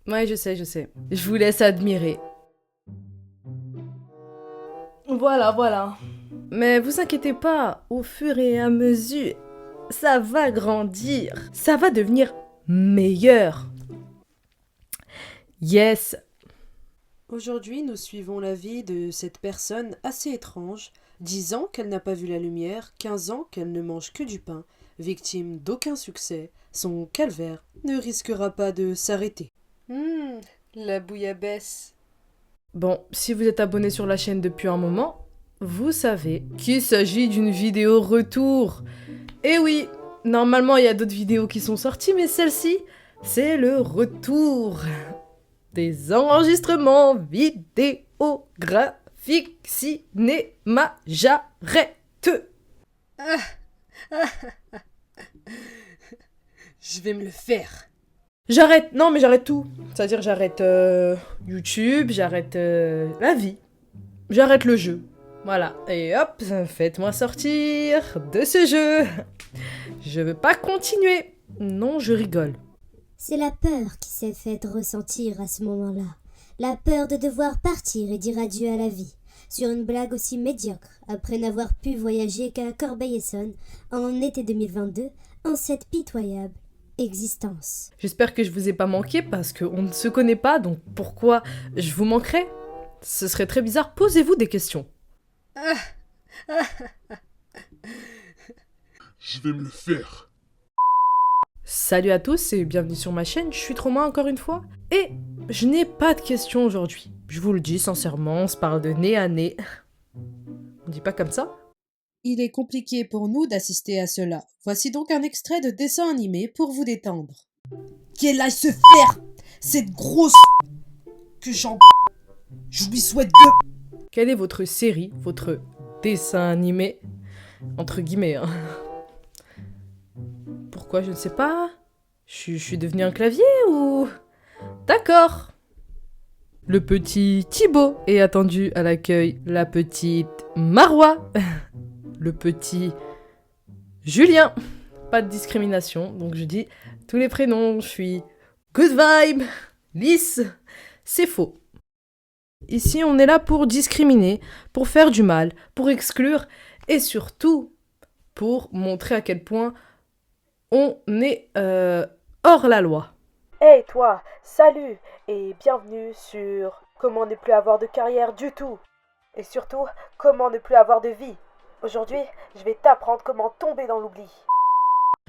Ouais, je sais, je sais. Je vous laisse admirer. Voilà. Mais vous inquiétez pas, au fur et à mesure, ça va grandir. Ça va devenir meilleur. Yes. Aujourd'hui, nous suivons la vie de cette personne assez étrange, 10 ans qu'elle n'a pas vu la lumière, 15 ans qu'elle ne mange que du pain, victime d'aucun succès, son calvaire ne risquera pas de s'arrêter. La bouillabaisse. Bon, si vous êtes abonné sur la chaîne depuis un moment, vous savez qu'il s'agit d'une vidéo retour. Et oui, normalement il y a d'autres vidéos qui sont sorties, mais celle-ci, c'est le retour des enregistrements vidéographiques cinéma. J'arrête. Je vais me le faire. J'arrête, non mais j'arrête tout. C'est-à-dire j'arrête YouTube, j'arrête la vie, j'arrête le jeu. Voilà, et hop, faites-moi sortir de ce jeu. Je veux pas continuer. Non, je rigole. C'est la peur qui s'est faite ressentir à ce moment-là. La peur de devoir partir et dire adieu à la vie. Sur une blague aussi médiocre, après n'avoir pu voyager qu'à Corbeil-Essonnes en été 2022, en cette pitoyable existence. J'espère que je vous ai pas manqué parce qu'on ne se connaît pas, donc pourquoi je vous manquerais? Ce serait très bizarre. Posez-vous des questions. Je vais me le faire. Salut à tous et bienvenue sur ma chaîne, je suis Trauma encore une fois. Et je n'ai pas de questions aujourd'hui. Je vous le dis sincèrement, on se parle de nez à nez. On dit pas comme ça? Il est compliqué pour nous d'assister à cela. Voici donc un extrait de dessin animé pour vous détendre. Qu'elle aille se faire, cette grosse que j'en... Je lui souhaite de... Quelle est votre série, votre dessin animé? Entre guillemets, hein. Pourquoi, je ne sais pas. Je suis devenu un clavier ou... D'accord. Le petit Thibaut est attendu à l'accueil. La petite Marois. Le petit Julien. Pas de discrimination, donc je dis tous les prénoms. Je suis good vibe, lisse. C'est faux. Ici, on est là pour discriminer, pour faire du mal, pour exclure et surtout pour montrer à quel point on est hors la loi. Hey toi, salut et bienvenue sur comment ne plus avoir de carrière du tout. Et surtout, comment ne plus avoir de vie. Aujourd'hui, je vais t'apprendre comment tomber dans l'oubli.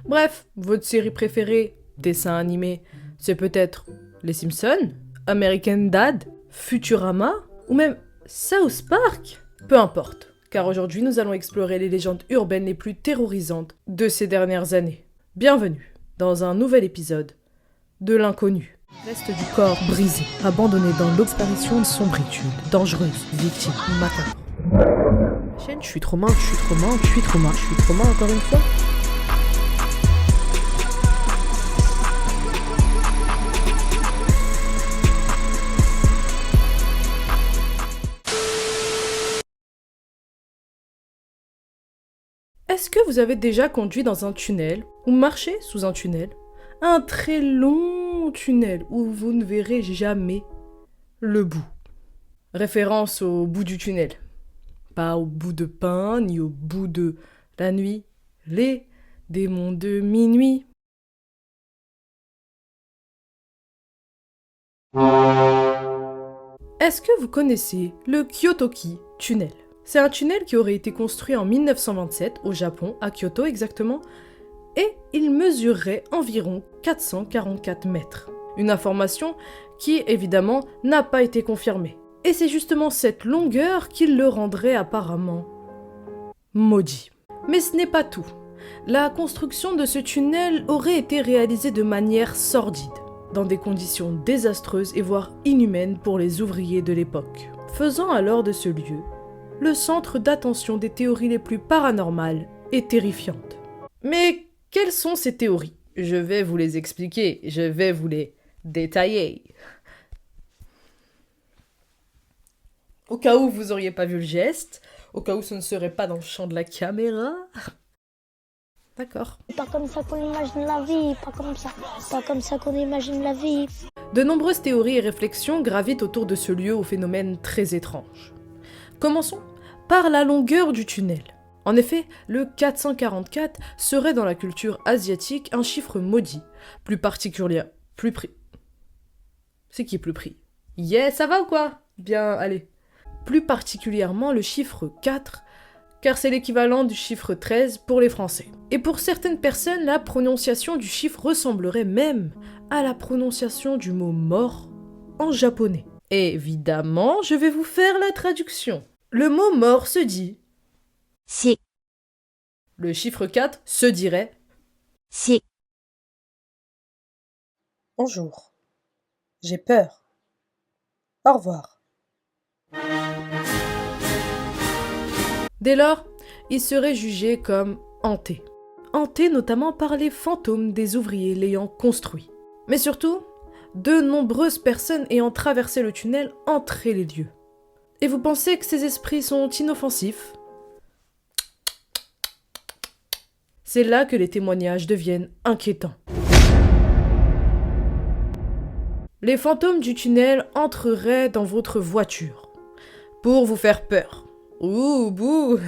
Bref, votre série préférée, dessin animé, c'est peut-être Les Simpsons, American Dad, Futurama ou même South Park. Peu importe, car aujourd'hui nous allons explorer les légendes urbaines les plus terrorisantes de ces dernières années. Bienvenue dans un nouvel épisode de l'inconnu. Reste du corps brisé, abandonné dans l'obsparation de sombritude, dangereuse, victime, macabre. Chaîne, je suis trauma encore une fois. Est-ce que vous avez déjà conduit dans un tunnel ou marché sous un tunnel? Un très long tunnel où vous ne verrez jamais le bout. Référence au bout du tunnel. Pas au bout de pain, ni au bout de la nuit. Les démons de minuit. Est-ce que vous connaissez le Kyotoki tunnel? C'est un tunnel qui aurait été construit en 1927 au Japon, à Kyoto exactement, et il mesurerait environ 444 mètres. Une information qui, évidemment, n'a pas été confirmée. Et c'est justement cette longueur qui le rendrait apparemment maudit. Mais ce n'est pas tout. La construction de ce tunnel aurait été réalisée de manière sordide, dans des conditions désastreuses et voire inhumaines pour les ouvriers de l'époque, faisant alors de ce lieu le centre d'attention des théories les plus paranormales et terrifiantes. Mais quelles sont ces théories? Je vais vous les expliquer, je vais vous les détailler. Au cas où vous auriez pas vu le geste, au cas où ce ne serait pas dans le champ de la caméra. D'accord. C'est pas comme ça qu'on imagine la vie, pas comme ça. Pas comme ça qu'on imagine la vie. De nombreuses théories et réflexions gravitent autour de ce lieu au phénomène très étrange. Commençons par la longueur du tunnel. En effet, le 444 serait dans la culture asiatique un chiffre maudit, plus particulier, plus pris. C'est qui est plus pris? Yeah, ça va ou quoi? Bien, allez. Plus particulièrement le chiffre 4, car c'est l'équivalent du chiffre 13 pour les Français. Et pour certaines personnes, la prononciation du chiffre ressemblerait même à la prononciation du mot mort en japonais. Évidemment, je vais vous faire la traduction. Le mot mort se dit Si. Le chiffre 4 se dirait Si. Bonjour. J'ai peur. Au revoir. Dès lors, il serait jugé comme hanté. Hanté notamment par les fantômes des ouvriers l'ayant construit. Mais surtout, de nombreuses personnes ayant traversé le tunnel entraient les lieux. Et vous pensez que ces esprits sont inoffensifs? C'est là que les témoignages deviennent inquiétants. Les fantômes du tunnel entreraient dans votre voiture pour vous faire peur. Ouh, bouh.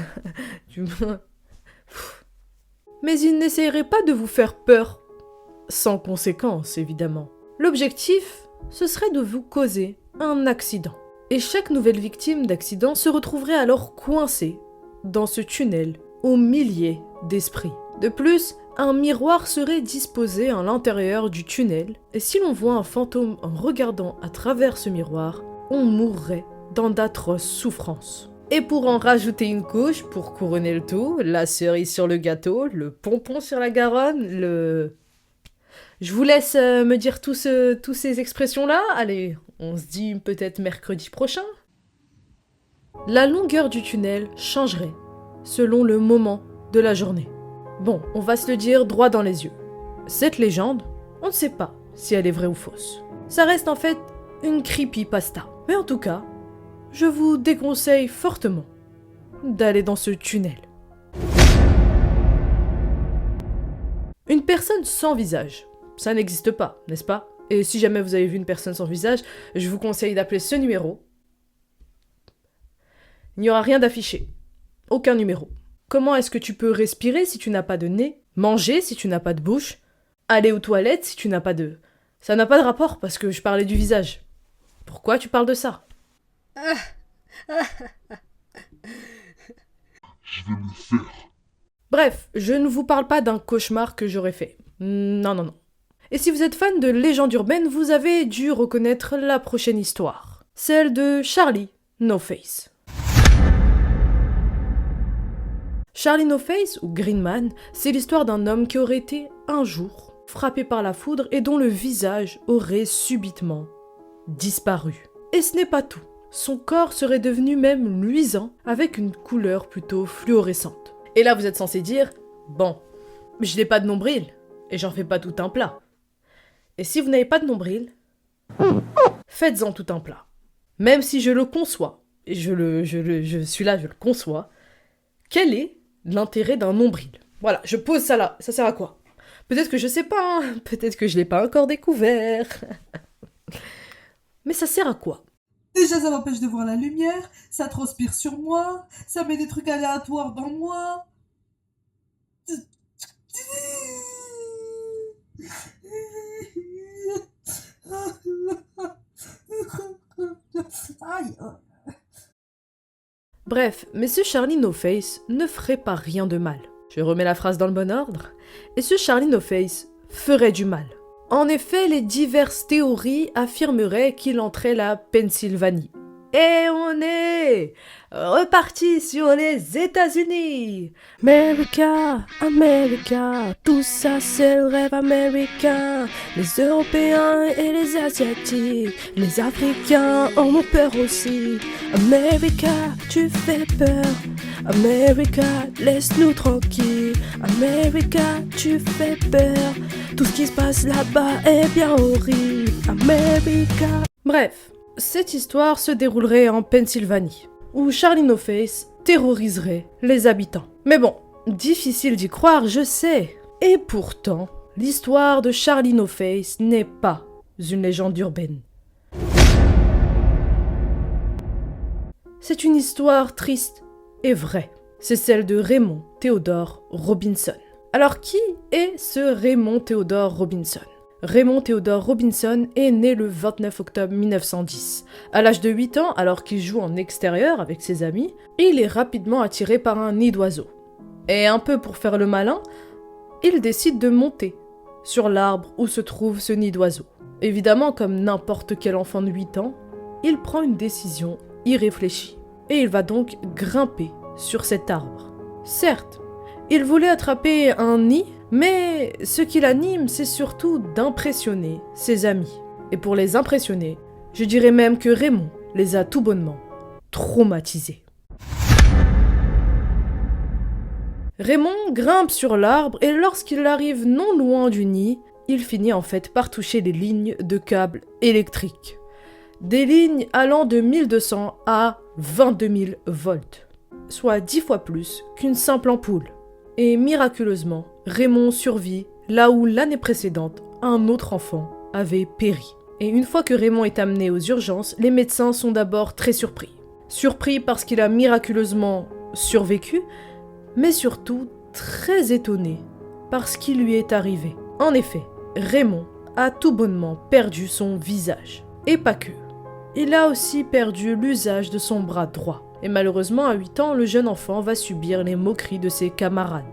Mais ils n'essaieraient pas de vous faire peur, sans conséquence évidemment. L'objectif, ce serait de vous causer un accident. Et chaque nouvelle victime d'accident se retrouverait alors coincée dans ce tunnel aux milliers d'esprits. De plus, un miroir serait disposé à l'intérieur du tunnel, et si l'on voit un fantôme en regardant à travers ce miroir, on mourrait dans d'atroces souffrances. Et pour en rajouter une couche, pour couronner le tout, la cerise sur le gâteau, le pompon sur la Garonne, le... Je vous laisse me dire tous ces expressions-là. Allez, on se dit peut-être mercredi prochain. La longueur du tunnel changerait selon le moment de la journée. Bon, on va se le dire droit dans les yeux. Cette légende, on ne sait pas si elle est vraie ou fausse. Ça reste en fait une creepypasta. Mais en tout cas, je vous déconseille fortement d'aller dans ce tunnel. Une personne sans visage, ça n'existe pas, n'est-ce pas? Et si jamais vous avez vu une personne sans visage, je vous conseille d'appeler ce numéro. Il n'y aura rien d'affiché. Aucun numéro. Comment est-ce que tu peux respirer si tu n'as pas de nez? Manger si tu n'as pas de bouche? Aller aux toilettes si tu n'as pas de... Ça n'a pas de rapport parce que je parlais du visage. Pourquoi tu parles de ça? Je vais le faire. Bref, je ne vous parle pas d'un cauchemar que j'aurais fait. Non. Et si vous êtes fan de légendes urbaines, vous avez dû reconnaître la prochaine histoire. Celle de Charlie No Face. Charlie No Face, ou Green Man, c'est l'histoire d'un homme qui aurait été, un jour, frappé par la foudre et dont le visage aurait subitement disparu. Et ce n'est pas tout. Son corps serait devenu même luisant, avec une couleur plutôt fluorescente. Et là, vous êtes censé dire, bon, je n'ai pas de nombril, et j'en fais pas tout un plat. Et si vous n'avez pas de nombril, faites-en tout un plat. Même si je le conçois, et je suis là, je le conçois, quel est l'intérêt d'un nombril? Voilà, je pose ça là, ça sert à quoi? Peut-être que je sais pas, hein. Peut-être que je l'ai pas encore découvert. Mais ça sert à quoi? Déjà, ça m'empêche de voir la lumière, ça transpire sur moi, ça met des trucs aléatoires dans moi. Aïe. Bref, mais ce Charlie No Face ne ferait pas rien de mal. Je remets la phrase dans le bon ordre. Et ce Charlie No Face ferait du mal. En effet, les diverses théories affirmeraient qu'il entrait la Pennsylvanie. Et on est reparti sur les États-Unis. America, America, tout ça c'est le rêve américain. Les Européens et les Asiatiques, les Africains en ont peur aussi. America, tu fais peur. America, laisse-nous tranquilles. America, tu fais peur. Tout ce qui se passe là-bas est bien horrible. America. Bref. Cette histoire se déroulerait en Pennsylvanie, où Charlie No Face terroriserait les habitants. Mais bon, difficile d'y croire, je sais. Et pourtant, l'histoire de Charlie No Face n'est pas une légende urbaine. C'est une histoire triste et vraie. C'est celle de Raymond Theodore Robinson. Alors qui est ce Raymond Theodore Robinson ? Raymond Theodore Robinson est né le 29 octobre 1910. À l'âge de 8 ans, alors qu'il joue en extérieur avec ses amis, il est rapidement attiré par un nid d'oiseau. Et un peu pour faire le malin, il décide de monter sur l'arbre où se trouve ce nid d'oiseau. Évidemment, comme n'importe quel enfant de 8 ans, il prend une décision irréfléchie. Et il va donc grimper sur cet arbre. Certes, il voulait attraper un nid, mais ce qui l'anime, c'est surtout d'impressionner ses amis. Et pour les impressionner, je dirais même que Raymond les a tout bonnement traumatisés. Raymond grimpe sur l'arbre et lorsqu'il arrive non loin du nid, il finit en fait par toucher les lignes de câbles électriques. Des lignes allant de 1200 à 22 000 volts, soit 10 fois plus qu'une simple ampoule. Et miraculeusement, Raymond survit là où l'année précédente, un autre enfant avait péri. Et une fois que Raymond est amené aux urgences, les médecins sont d'abord très surpris. Surpris parce qu'il a miraculeusement survécu, mais surtout très étonnés par ce qui lui est arrivé. En effet, Raymond a tout bonnement perdu son visage. Et pas que. Il a aussi perdu l'usage de son bras droit. Et malheureusement, à 8 ans, le jeune enfant va subir les moqueries de ses camarades.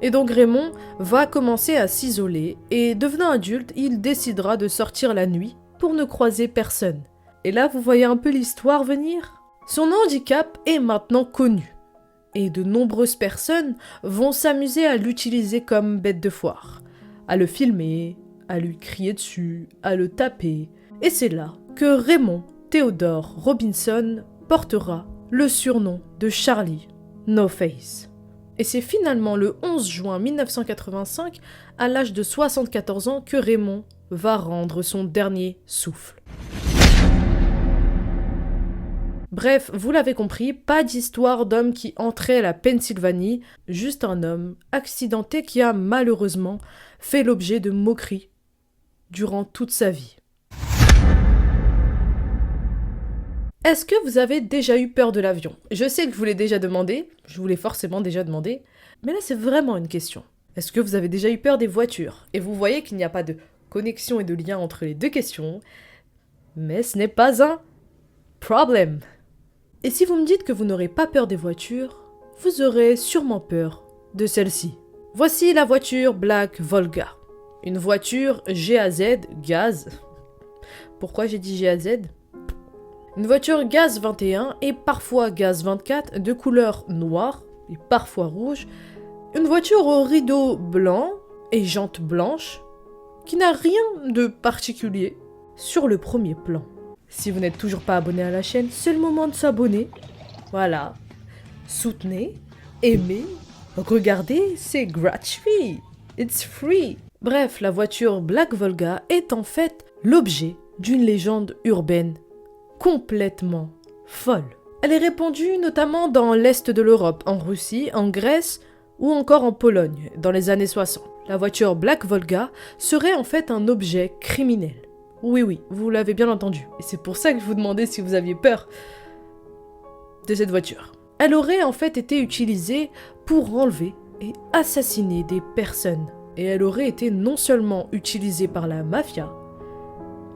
Et donc Raymond va commencer à s'isoler et devenant adulte, il décidera de sortir la nuit pour ne croiser personne. Et là, vous voyez un peu l'histoire venir ? Son handicap est maintenant connu. Et de nombreuses personnes vont s'amuser à l'utiliser comme bête de foire, à le filmer, à lui crier dessus, à le taper. Et c'est là que Raymond Theodore Robinson portera le surnom de Charlie No Face. Et c'est finalement le 11 juin 1985, à l'âge de 74 ans, que Raymond va rendre son dernier souffle. Bref, vous l'avez compris, pas d'histoire d'homme qui entrait la Pennsylvanie, juste un homme accidenté qui a malheureusement fait l'objet de moqueries durant toute sa vie. Est-ce que vous avez déjà eu peur de l'avion ? Je sais que je vous l'ai déjà demandé, je vous l'ai forcément déjà demandé, mais là c'est vraiment une question. Est-ce que vous avez déjà eu peur des voitures ? Et vous voyez qu'il n'y a pas de connexion et de lien entre les deux questions, mais ce n'est pas un problème. Et si vous me dites que vous n'aurez pas peur des voitures, vous aurez sûrement peur de celle-ci. Voici la voiture Black Volga. Une voiture GAZ, gaz. Pourquoi j'ai dit GAZ ? Une voiture gaz 21 et parfois gaz 24 de couleur noire et parfois rouge. Une voiture au rideau blanc et jantes blanches qui n'a rien de particulier sur le premier plan. Si vous n'êtes toujours pas abonné à la chaîne, c'est le moment de s'abonner. Voilà. Soutenez, aimez, regardez, c'est gratuit. It's free. Bref, la voiture Black Volga est en fait l'objet d'une légende urbaine complètement folle. Elle est répandue notamment dans l'est de l'Europe, en Russie, en Grèce ou encore en Pologne, dans les années 60. La voiture Black Volga serait en fait un objet criminel. Oui, vous l'avez bien entendu. Et c'est pour ça que je vous demandais si vous aviez peur de cette voiture. Elle aurait en fait été utilisée pour enlever et assassiner des personnes. Et elle aurait été non seulement utilisée par la mafia,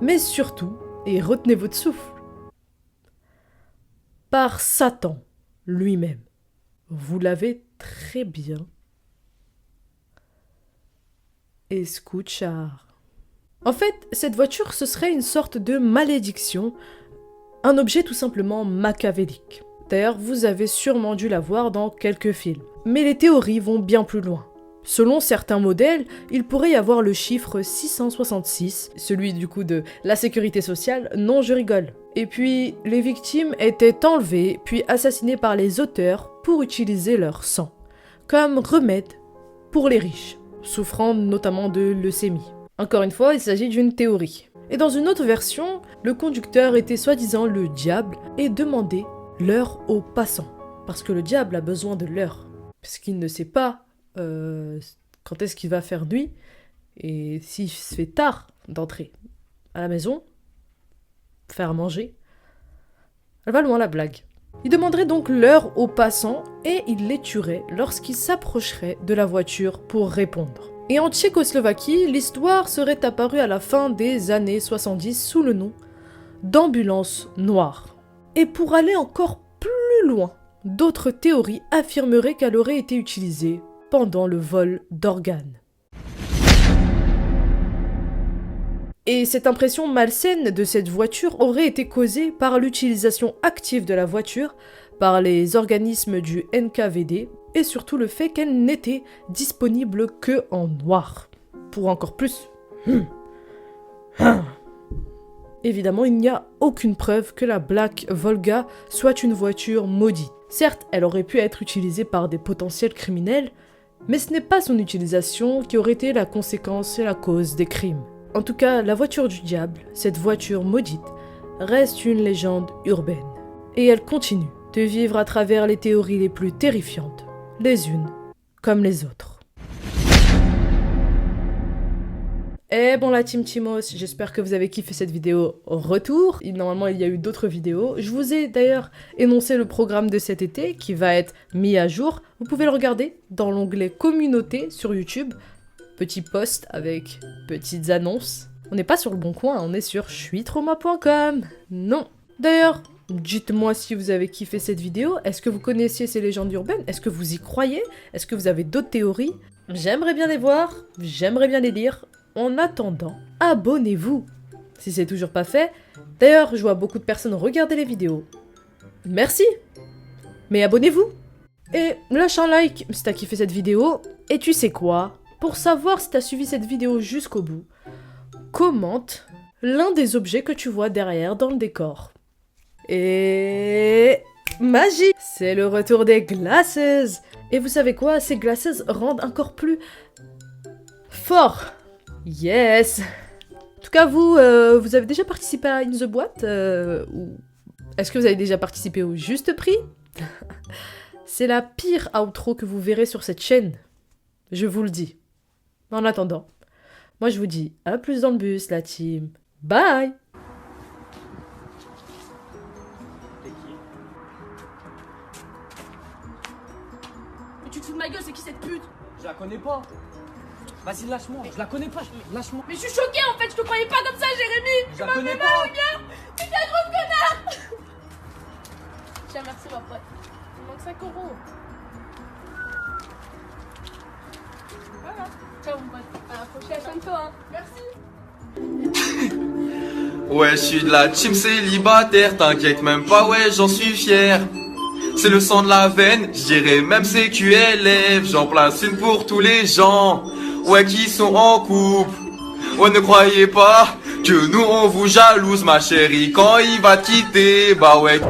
mais surtout, et retenez votre souffle, par Satan lui-même. Vous l'avez très bien escuché. En fait, cette voiture, ce serait une sorte de malédiction, un objet tout simplement machiavélique. D'ailleurs, vous avez sûrement dû la voir dans quelques films. Mais les théories vont bien plus loin. Selon certains modèles, il pourrait y avoir le chiffre 666, celui du coup de la sécurité sociale, non je rigole. Et puis, les victimes étaient enlevées puis assassinées par les auteurs pour utiliser leur sang, comme remède pour les riches, souffrant notamment de leucémie. Encore une fois, il s'agit d'une théorie. Et dans une autre version, le conducteur était soi-disant le diable et demandait l'heure aux passants, parce que le diable a besoin de l'heure, puisqu'il ne sait pas quand est-ce qu'il va faire nuit et s'il se fait tard d'entrer à la maison, faire à manger. Elle va loin la blague. Il demanderait donc l'heure aux passants et il les tuerait lorsqu'ils s'approcheraient de la voiture pour répondre. Et en Tchécoslovaquie, l'histoire serait apparue à la fin des années 70 sous le nom d'ambulance noire. Et pour aller encore plus loin, d'autres théories affirmeraient qu'elle aurait été utilisée pendant le vol d'organes. Et cette impression malsaine de cette voiture aurait été causée par l'utilisation active de la voiture par les organismes du NKVD et surtout le fait qu'elle n'était disponible que en noir. Pour encore plus. Évidemment, il n'y a aucune preuve que la Black Volga soit une voiture maudite. Certes, elle aurait pu être utilisée par des potentiels criminels, mais ce n'est pas son utilisation qui aurait été la conséquence et la cause des crimes. En tout cas, la voiture du diable, cette voiture maudite, reste une légende urbaine. Et elle continue de vivre à travers les théories les plus terrifiantes, les unes comme les autres. Et bon la team Timos, j'espère que vous avez kiffé cette vidéo retour. Normalement il y a eu d'autres vidéos. Je vous ai d'ailleurs énoncé le programme de cet été qui va être mis à jour. Vous pouvez le regarder dans l'onglet communauté sur YouTube. Petit post avec petites annonces. On n'est pas sur le bon coin, on est sur jsuistrauma.com. Non. D'ailleurs, dites-moi si vous avez kiffé cette vidéo. Est-ce que vous connaissiez ces légendes urbaines? Est-ce que vous y croyez? Est-ce que vous avez d'autres théories? J'aimerais bien les voir, j'aimerais bien les lire. En attendant, abonnez-vous si c'est toujours pas fait. D'ailleurs, je vois beaucoup de personnes regarder les vidéos. Merci. Mais abonnez-vous. Et lâche un like si t'as kiffé cette vidéo. Et tu sais quoi? Pour savoir si t'as suivi cette vidéo jusqu'au bout, commente l'un des objets que tu vois derrière dans le décor. Et... magie! C'est le retour des glasses! Et vous savez quoi? Ces glasses rendent encore plus fort! Yes! En tout cas, vous avez déjà participé à In The Boîte ou est-ce que vous avez déjà participé au Juste Prix? C'est la pire outro que vous verrez sur cette chaîne. Je vous le dis. En attendant, moi je vous dis à plus dans le bus, la team. Bye! Mais tu te fous de ma gueule, c'est qui cette pute? Je la connais pas. Vas-y, lâche-moi. Je la connais pas. Lâche-moi. Mais je suis choquée en fait, je te croyais pas comme ça, Jérémy! Je la connais pas. Regarde! Mais t'es un gros connard! Tiens, merci ma pote. Il manque 5 euros. Voilà. Ciao mon pote. À la prochaine fois, hein. Merci. Ouais, je suis de la team célibataire, t'inquiète même pas, ouais, j'en suis fier. C'est le sang de la veine, je dirais même CQLF. J'en place une pour tous les gens, ouais, qui sont en couple. Ouais, ne croyez pas que nous on vous jalouse, ma chérie, quand il va te quitter, bah ouais.